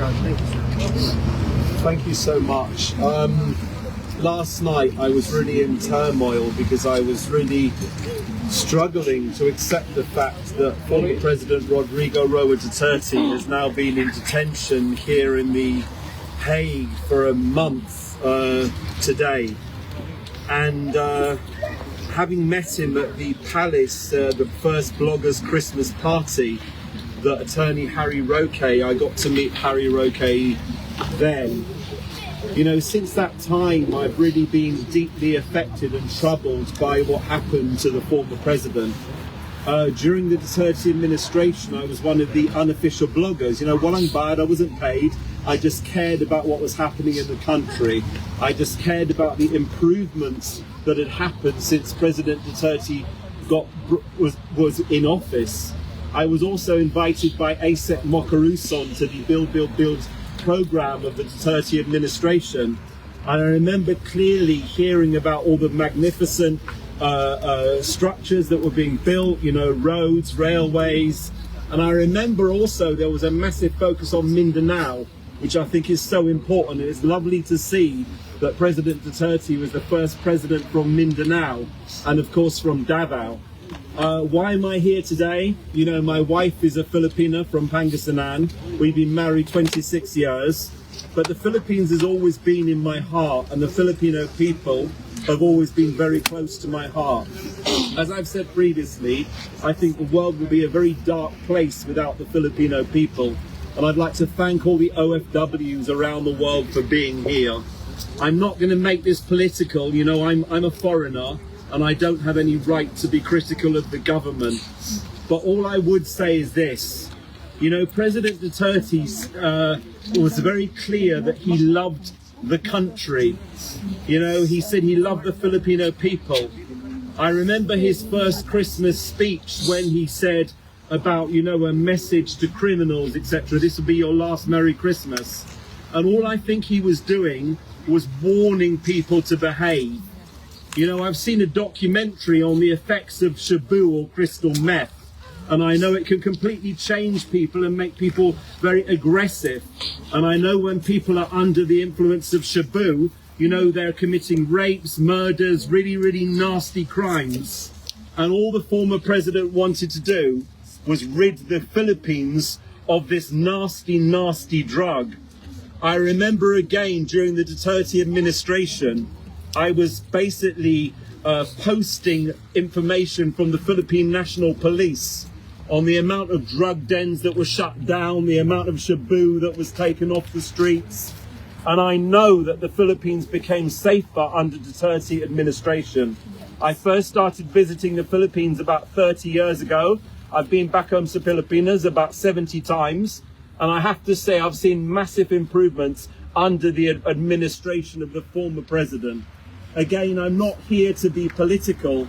background. Thank you, sir. Thank you so much. Last night I was really in turmoil because I was really struggling to accept the fact that former President Rodrigo Roa Duterte has now been in detention here in The Hague for a month today. And having met him at the Palace, the first bloggers Christmas party, the attorney Harry Roque, I got to meet Harry Roque then. You know, since that time, I've really been deeply affected and troubled by what happened to the former president. During the Duterte administration, I was one of the unofficial bloggers. You know, walang bayad, I wasn't paid. I just cared about what was happening in the country. I just cared about the improvements that had happened since President Duterte was in office. I was also invited by ASEC Mokaruson to the Build program of the Duterte administration, and I remember clearly hearing about all the magnificent structures that were being built, you know, roads, railways, and I remember also there was a massive focus on Mindanao, which I think is so important, and it's lovely to see that President Duterte was the first president from Mindanao, and of course from Davao. Why am I here today? You know, my wife is a Filipina from Pangasinan. We've been married 26 years, but the Philippines has always been in my heart, and the Filipino people have always been very close to my heart. As I've said previously, I think the world would be a very dark place without the Filipino people, and I'd like to thank all the OFWs around the world for being here. I'm not going to make this political. You know, I'm a foreigner, and I don't have any right to be critical of the government. But all I would say is this. You know, President Duterte was very clear that he loved the country. You know, he said he loved the Filipino people. I remember his first Christmas speech when he said about, you know, a message to criminals, etc. This will be your last Merry Christmas. And all I think he was doing was warning people to behave. You know, I've seen a documentary on the effects of shabu or crystal meth, and I know it can completely change people and make people very aggressive. And I know when people are under the influence of shabu, you know, they're committing rapes, murders, really, really nasty crimes. And all the former president wanted to do was rid the Philippines of this nasty, nasty drug. I remember again during the Duterte administration, I was basically posting information from the Philippine National Police on the amount of drug dens that were shut down, the amount of shabu that was taken off the streets. And I know that the Philippines became safer under Duterte administration. I first started visiting the Philippines about 30 years ago. I've been back home to Pilipinas about 70 times. And I have to say I've seen massive improvements under the administration of the former president. Again, I'm not here to be political,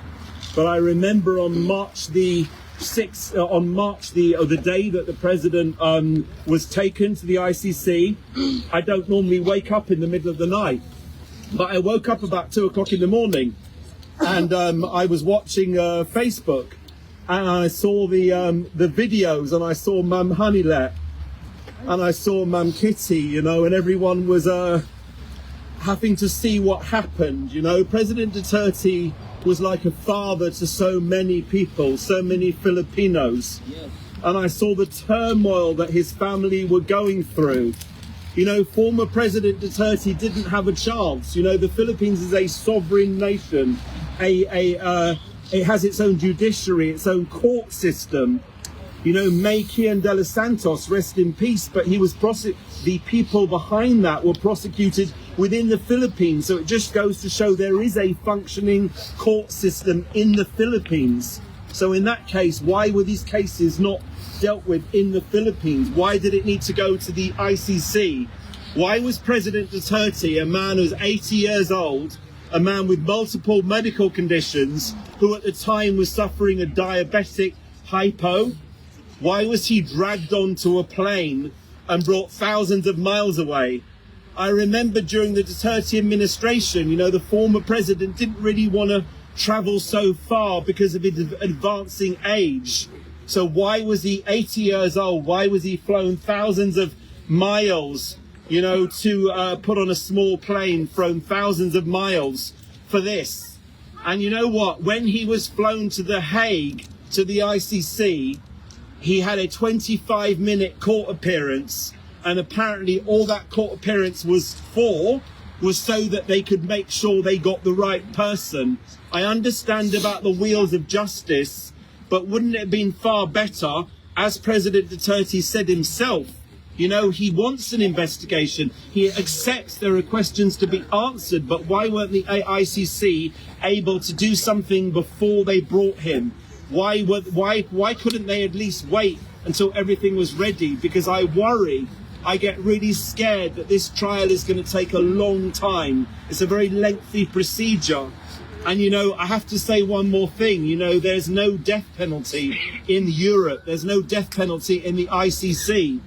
but I remember on March the 6th, the day that the president was taken to the ICC, I don't normally wake up in the middle of the night, but I woke up about 2 o'clock in the morning, and I was watching Facebook, and I saw the videos, and I saw Mum Hanilet, and I saw Mum Kitty, you know, and everyone was having to see what happened. You know, President Duterte was like a father to so many people, so many Filipinos. Yes. And I saw the turmoil that his family were going through. You know, former President Duterte didn't have a chance. You know, the Philippines is a sovereign nation. It has its own judiciary, its own court system. You know, May Kian de los Santos, rest in peace, but he was the people behind that were prosecuted within the Philippines. So it just goes to show there is a functioning court system in the Philippines. So in that case, why were these cases not dealt with in the Philippines? Why did it need to go to the ICC? Why was President Duterte, a man who's 80 years old, a man with multiple medical conditions, who at the time was suffering a diabetic hypo, why was he dragged onto a plane and brought thousands of miles away? I remember during the Duterte administration, you know, the former president didn't really want to travel so far because of his advancing age. So why was he 80 years old? Why was he flown thousands of miles, you know, to put on a small plane, flown thousands of miles for this. And you know what? When he was flown to The Hague, to the ICC, he had a 25-minute court appearance, and apparently all that court appearance was so that they could make sure they got the right person. I understand about the wheels of justice, but wouldn't it have been far better, as President Duterte said himself, you know, he wants an investigation. He accepts there are questions to be answered, but why weren't the ICC able to do something before they brought him? Why couldn't they at least wait until everything was ready? Because I worry, I get really scared that this trial is going to take a long time. It's a very lengthy procedure. And, you know, I have to say one more thing. You know, there's no death penalty in Europe. There's no death penalty in the ICC.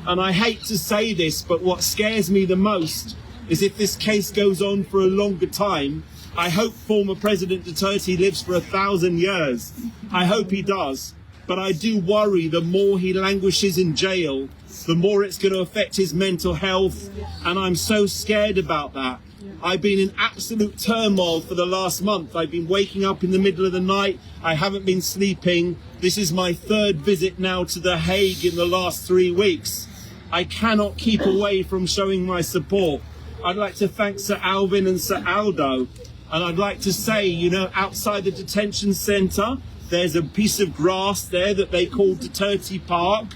And I hate to say this, but what scares me the most is if this case goes on for a longer time. I hope former President Duterte lives for 1,000 years. I hope he does. But I do worry the more he languishes in jail, the more it's going to affect his mental health. And I'm so scared about that. I've been in absolute turmoil for the last month. I've been waking up in the middle of the night. I haven't been sleeping. This is my 3rd visit now to The Hague in the last 3 weeks. I cannot keep away from showing my support. I'd like to thank Sir Alvin and Sir Aldo. And I'd like to say, you know, outside the detention centre, there's a piece of grass there that they call Duterte Park.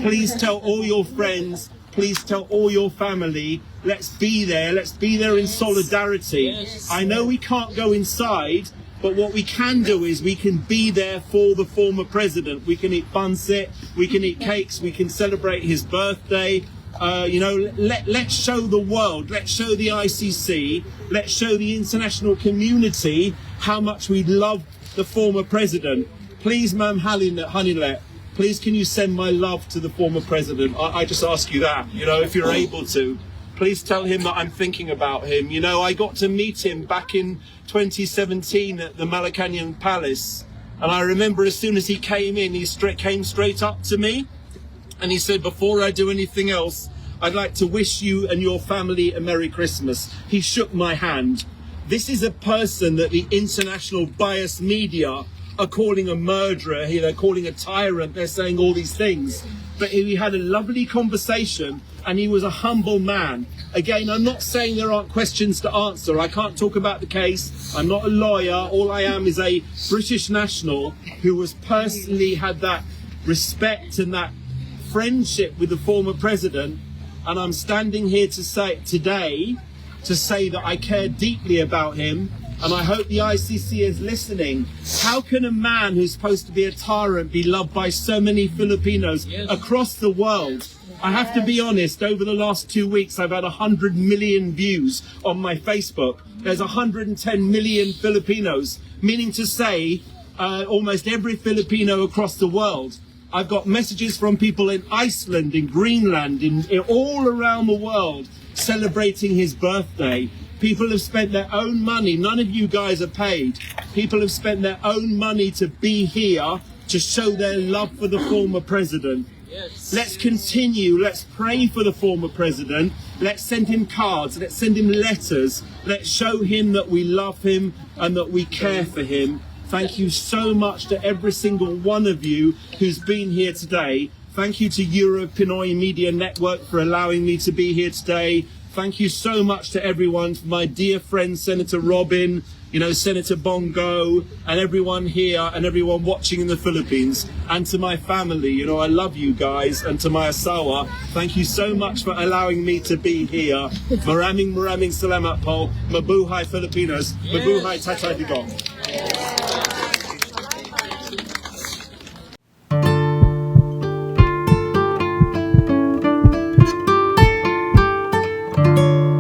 Please tell all your friends, please tell all your family, let's be there in solidarity. Yes. I know we can't go inside, but what we can do is we can be there for the former president. We can eat pancit, we can eat cakes, we can celebrate his birthday. You know, let's show the world, let's show the ICC, let's show the international community how much we love the former president. Please, Ma'am Hanilet, please can you send my love to the former president? I just ask you that, you know, if you're able to. Please tell him that I'm thinking about him. You know, I got to meet him back in 2017 at the Malacanang Palace. And I remember as soon as he came in, he came straight up to me. And he said, before I do anything else, I'd like to wish you and your family a Merry Christmas. He shook my hand. This is a person that the international biased media are calling a murderer. They're calling a tyrant. They're saying all these things. But we had a lovely conversation and he was a humble man. Again, I'm not saying there aren't questions to answer. I can't talk about the case. I'm not a lawyer. All I am is a British national who has personally had that respect and that friendship with the former president, and I'm standing here to say today that I care deeply about him, and I hope the ICC is listening. How can a man who's supposed to be a tyrant be loved by so many Filipinos across the world? I have to be honest, over the last 2 weeks I've had 100 million views on my Facebook. There's 110 million Filipinos, meaning to say almost every Filipino across the world. I've got messages from people in Iceland, in Greenland, in all around the world celebrating his birthday. People have spent their own money. None of you guys are paid. People have spent their own money to be here to show their love for the former president. Yes. Let's continue. Let's pray for the former president. Let's send him cards. Let's send him letters. Let's show him that we love him and that we care for him. Thank you so much to every single one of you who's been here today. Thank you to Euro Pinoy Media Network for allowing me to be here today. Thank you so much to everyone, my dear friend Senator Robin, you know, Senator Bongo, and everyone here and everyone watching in the Philippines, and to my family. You know, I love you guys, and to my asawa, thank you so much for allowing me to be here. Maraming salamat po. Mabuhay Filipinos. Mabuhay Tatay Digong.